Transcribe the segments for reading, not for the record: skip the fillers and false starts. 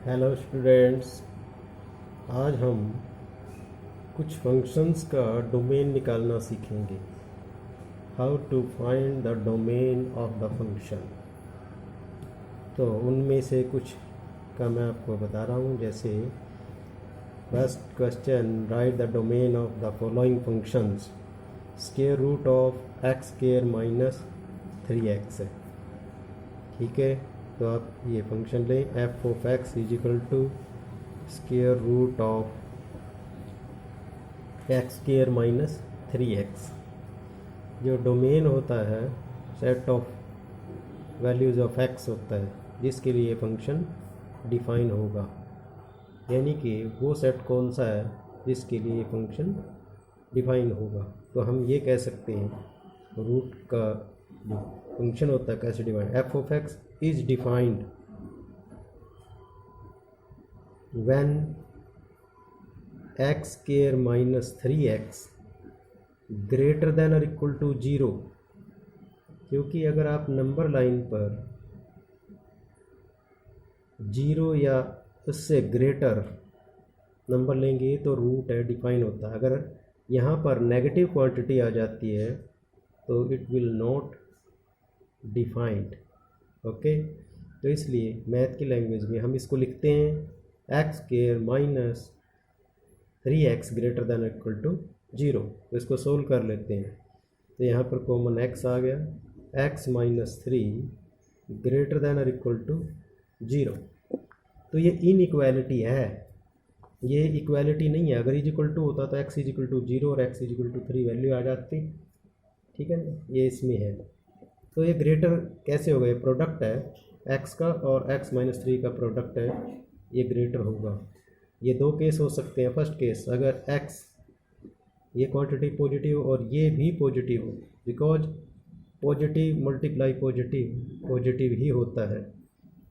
Hello students. आज हम कुछ फंक्शंस का डोमेन निकालना सीखेंगे। How to find the domain of the function. तो उनमें से कुछ का मैं आपको बता रहा हूँ। जैसे first question, write the domain of the following functions. Square root of x square minus 3x है। ठीक है, तो आप ये फंक्शन लें, f of x is equal to square root of x square minus 3x। जो डोमेन होता है set of values of x होता है जिसके लिए फंक्शन डिफाइन होगा, यानी कि वो सेट कौन सा है जिसके लिए फंक्शन डिफाइन होगा। तो हम ये कह सकते हैं रूट का जो फंक्शन होता है कैसे define, F of x is defined when x square minus 3x greater then और इक्वल टू 0। क्योंकि अगर आप नंबर लाइन पर 0 या उससे ग्रेटर नंबर लेंगे तो रूट है डिफाइन होता है। अगर यहाँ पर नेगेटिव क्वांटिटी आ जाती है तो it will not defined. Okay, तो इसलिए मैथ की लैंग्वेज में हम इसको लिखते हैं x square minus 3x greater than equal to 0। तो इसको सोल्व कर लेते हैं। तो यहाँ पर कॉमन x आ गया, x माइनस 3 ग्रेटर देन और इक्वल टू 0। तो ये इनइक्वालिटी है, ये इक्वालिटी नहीं है। अगर इज इक्वल टू होता तो x इज इक्वल टू 0 और x is equal to 3 value आ जाती। ठीक है ना, ये इसमें है। तो ये ग्रेटर कैसे होगा, ये प्रोडक्ट है x का और x माइनस 3 का प्रोडक्ट है, ये ग्रेटर होगा। ये दो केस हो सकते हैं। फर्स्ट केस, अगर x ये क्वांटिटी पॉजिटिव और ये भी पॉजिटिव हो, because positive multiply positive positive ही होता है।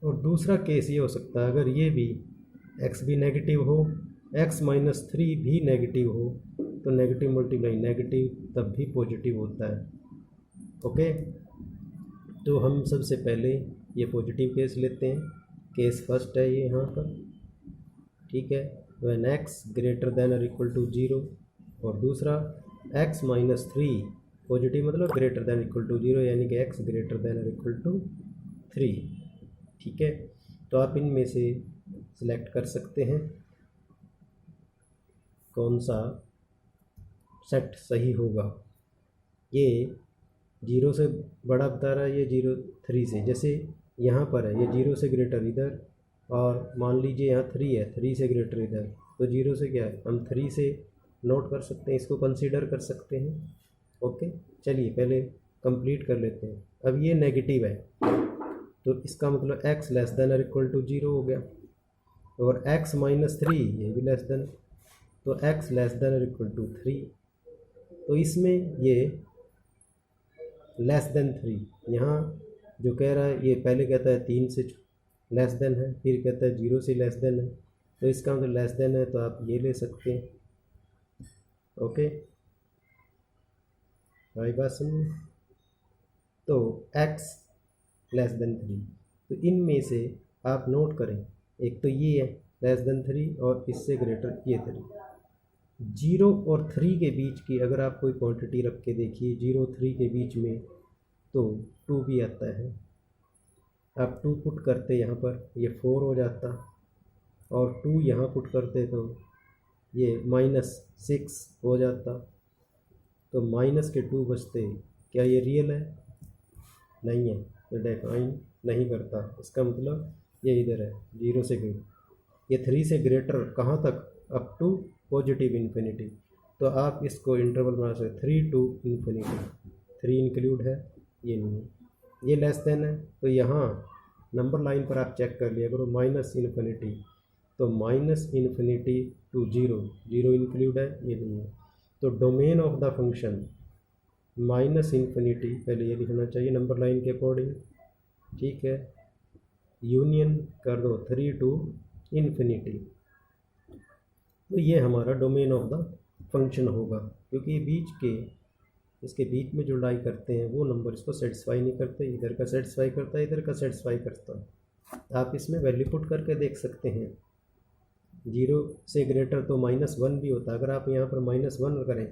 और दूसरा केस ये हो सकता है, अगर ये भी x भी नेगेटिव हो, x माइनस 3 भी नेगेटिव हो, तो नेगेटिव मल्टीप्लाई नेगेटिव तब भी पॉजिटिव होता है। ओके, तो हम सबसे पहले ये पॉजिटिव केस लेते हैं। केस फर्स्ट है ये यहाँ पर। ठीक है, व्हेन x ग्रेटर देन और इक्वल टू 0, और दूसरा x माइनस 3 पॉजिटिव मतलब ग्रेटर देन इक्वल टू 0, यानी कि x ग्रेटर देन और इक्वल टू 3। ठीक है, तो आप इनमें से सिलेक्ट कर सकते हैं कौन सा सेट सही होगा। ये 0 से बड़ा बता रहा है, ये 0 3 से, जैसे यहाँ पर है ये 0 से ग्रेटर इधर, और मान लीजिए यहाँ 3 है, 3 से ग्रेटर इधर, तो 0 से क्या है, हम 3 से नोट कर सकते हैं, इसको कंसीडर कर सकते हैं। ओके, चलिए पहले कंप्लीट कर लेते हैं। अब ये नेगेटिव है तो इसका मतलब x लेस देन और इक्वल टू 0 हो गया, और x माइनस 3 ये भी लेस देन, तो x लेस देन और इक्वल टू 3। तो इसमें ये लेस देन 3, यहाँ जो कह रहा है ये पहले कहता है 3 से लेस देन है, फिर कहता है 0 से लेस देन है, तो इसका मतलब लेस देन है, तो आप ये ले सकते हैं। ओके, भाई बात सुनिए। तो x लेस देन 3, तो इनमें से आप नोट करें, एक तो ये है लेस देन 3 और इससे ग्रेटर ये 3। 0 और 3 के बीच की अगर आप कोई क्वांटिटी रख के देखिए, 0 3 के बीच में, तो 2 भी आता है। आप 2 पुट करते यहाँ पर, ये 4 हो जाता, और 2 यहाँ पुट करते तो ये -6 हो जाता। तो माइनस के 2 बचते, क्या ये रियल है? नहीं है, तो डिफाइन नहीं करता। इसका मतलब ये इधर है 0 से ग्रेटर, ये 3 से ग्रेटर कहाँ तक, अप टू पॉजिटिव इन्फिनिटी। तो आप इसको इंटरवल बना सकते 3 टू इन्फिनिटी, 3 इंक्लूड है, ये नहीं है। ये लेस देन है, तो यहाँ नंबर लाइन पर आप चेक कर लिया करो, माइनस इन्फिनिटी, तो माइनस इन्फिनिटी टू 0, 0 इंक्लूड है, ये नहीं है। तो domain of the function minus infinity, पहले ये लिखना चाहिए नंबर लाइन के अकॉर्डिंग। ठीक है, यूनियन कर दो 3 टू इन्फिनिटी, तो ये हमारा डोमेन ऑफ द फंक्शन होगा। क्योंकि बीच के इसके बीच में जो लाई करते हैं वो नंबर इसको सेटिस्फाई नहीं करते, इधर का सेटिस्फाई करता है, इधर का सेटिस्फाई करता है। आप इसमें वैल्यू पुट करके देख सकते हैं। 0 से ग्रेटर तो -1 भी होता है। अगर आप यहाँ पर -1 करें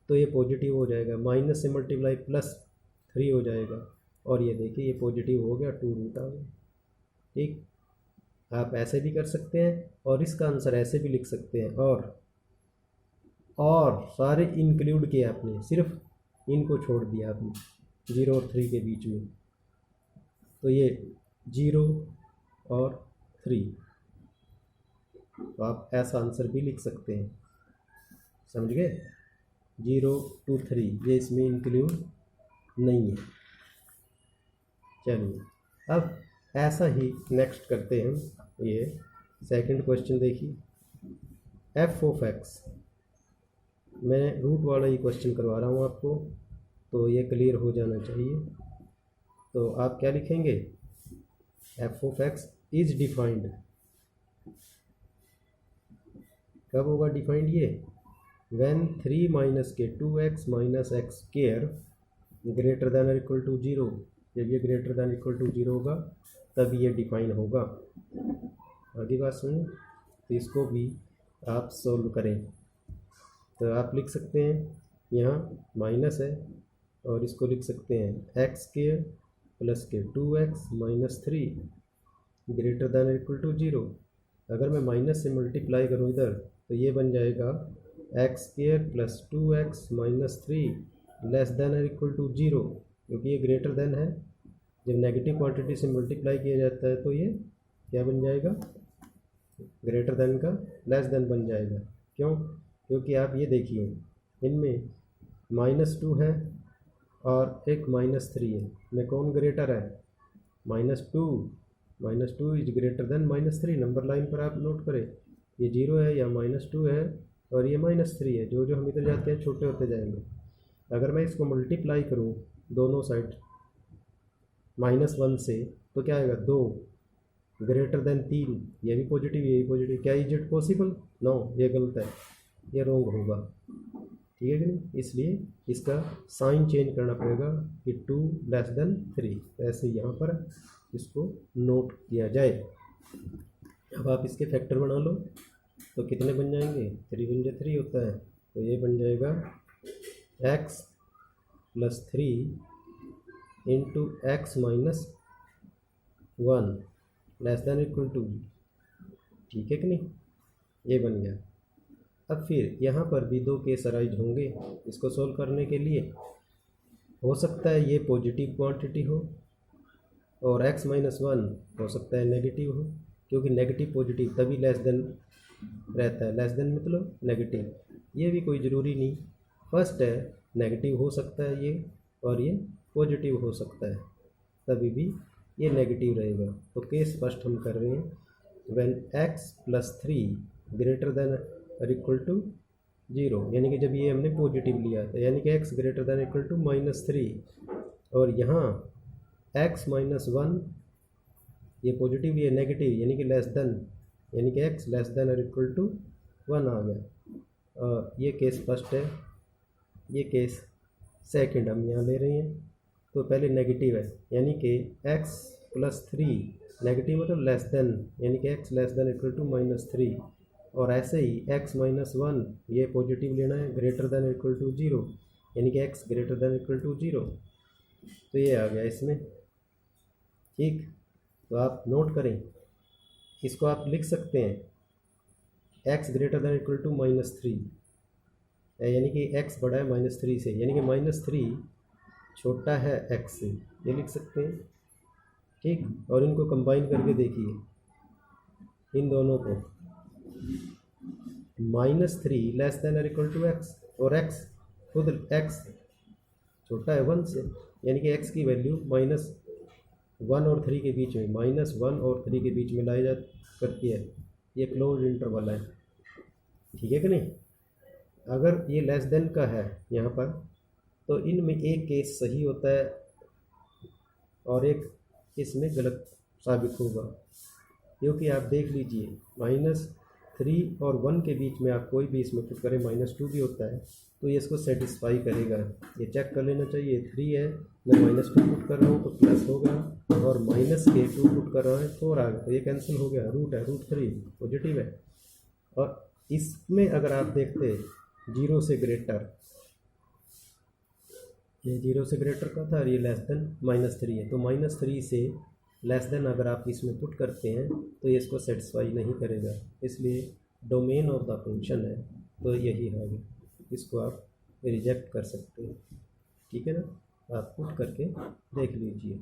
तो ये पॉजिटिव हो जाएगा, माइनस से मल्टीप्लाई +3 हो जाएगा, और ये देखिए ये पॉजिटिव हो गया, 2 रूट आ गया। ठीक, आप ऐसे भी कर सकते हैं और इसका आंसर ऐसे भी लिख सकते हैं। और सारे इंक्लूड किए आपने, सिर्फ इनको छोड़ दिया आपने 0 और 3 के बीच में, तो ये 0 और 3, तो आप ऐसा आंसर भी लिख सकते हैं। समझ गए? 0 to 3 ये इसमें इंक्लूड नहीं है। चलिए अब ऐसा ही नेक्स्ट करते हैं हम। ये सेकंड क्वेश्चन देखिए, f of x, मैं रूट वाला ही क्वेश्चन करवा रहा हूँ आपको, तो ये क्लियर हो जाना चाहिए। तो आप क्या लिखेंगे, f of x is defined, कब होगा डिफाइंड ये, व्हेन 3 माइनस के 2x minus x square greater than और इक्वल टू 0। जब ये ग्रेटर दैन इक्वल टू 0 होगा तब ये डिफाइन होगा। आगे बात सुनिए, तो इसको भी आप सोल्व करें। तो आप लिख सकते हैं, यहाँ माइनस है और इसको लिख सकते हैं एक्स स्क्वायर प्लस के 2x minus 3 greater than equal to 0। अगर मैं माइनस से मल्टीप्लाई करूँ इधर तो ये बन जाएगा x square plus 2x minus 3 less than और इक्वल टू 0, क्योंकि ये ग्रेटर दैन है। जब नेगेटिव क्वांटिटी से मल्टीप्लाई किया जाता है तो ये क्या बन जाएगा, ग्रेटर दैन का लेस दैन बन जाएगा। क्यों? क्योंकि आप ये देखिए इनमें -2 है और एक -3 है, में कौन ग्रेटर है, -2 is greater than -3। Number line पर आप नोट करें, ये 0 है या -2 है और ये -3 है। जो जो हम इधर जाते हैं छोटे होते जाएंगे। अगर मैं इसको मल्टीप्लाई करूँ दोनों साइड -1 से तो क्या आएगा, 2 ग्रेटर देन 3, ये भी पॉजिटिव ये भी पॉजिटिव। क्या इज इट पॉसिबल? नो, ये गलत है, ये रॉन्ग होगा। ठीक है कि नहीं? इसलिए इसका साइन चेंज करना पड़ेगा कि 2 लेस देन 3, ऐसे यहाँ पर इसको नोट किया जाए। अब आप इसके फैक्टर बना लो तो कितने बन जाएंगे, 3 बन जाए 3 होता है, तो ये बन जाएगा x plus 3 into x minus 1 less than equal to, ठीक है कि नहीं, ये बन गया। अब फिर यहाँ पर भी 2 केस अराइज होंगे इसको सॉल्व करने के लिए। हो सकता है ये पॉजिटिव क्वांटिटी हो और x माइनस 1 हो सकता है नेगेटिव हो, क्योंकि नेगेटिव पॉजिटिव तभी लेस देन रहता है, लेस देन मतलब नेगेटिव। ये भी कोई ज़रूरी नहीं, फर्स्ट है नेगेटिव हो सकता है ये और ये पॉजिटिव हो सकता है, तभी भी ये नेगेटिव रहेगा। तो केस फर्स्ट हम कर रहे हैं, when x plus 3 greater than और इक्वल टू 0, यानी कि जब ये हमने पॉजिटिव लिया था, यानी कि x greater than equal to -3, और यहाँ x माइनस 1 ये पॉजिटिव ये नेगेटिव, यानी कि लेस देन, यानी कि x लेस देन और इक्वल टू 1 आ गया। और ये केस फर्स्ट है, ये केस सेकंड हम यहाँ ले रहे हैं। तो पहले नेगेटिव है, यानी कि x प्लस 3 नेगेटिव मतलब लेस देन, यानी कि x less than equal to -3, और ऐसे ही x माइनस 1 ये पॉजिटिव लेना है, ग्रेटर देन इक्वल टू 0, यानी कि x greater than equal to 0। तो ये आ गया इसमें। ठीक, तो आप नोट करें, इसको आप लिख सकते हैं x greater than equal to -3, यानी कि x बड़ा है -3 से, यानी कि -3 छोटा है x से, ये लिख सकते हैं। ठीक, और इनको कंबाइन करके देखिए इन दोनों को, -3 लेस देन और इक्वल टू x, और x खुद x छोटा है 1 से, यानी कि x की वैल्यू -1 और 3 के बीच में, -1 और 3 के बीच में लाई जा करती है। ये क्लोज इंटरवल है, ठीक है कि नहीं। अगर ये लेस देन का है यहाँ पर, तो इनमें एक केस सही होता है और एक इसमें गलत साबित होगा, क्योंकि आप देख लीजिए 3 और 1 के बीच में आप कोई भी इसमें पुट करें, -2 भी होता है, तो ये इसको सेटिस्फाई करेगा। ये चेक कर लेना चाहिए। 3 है, मैं -2 पुट कर रहा हूँ तो प्लस होगा, और -2 पुट कर रहा है 4 आ गया, तो ये कैंसिल हो गया। रूट है, √3 पॉजिटिव है। और इसमें अगर आप देखते 0 से ग्रेटर, ये 0 से ग्रेटर का था और ये लेस देन -3 है, तो -3 से लेस देन अगर आप इसमें पुट करते हैं तो ये इसको सेटिस्फाई नहीं करेगा, इसलिए डोमेन ऑफ द फंक्शन है, तो यही है, इसको आप रिजेक्ट कर सकते हैं। ठीक है ना, आप पुट करके देख लीजिए।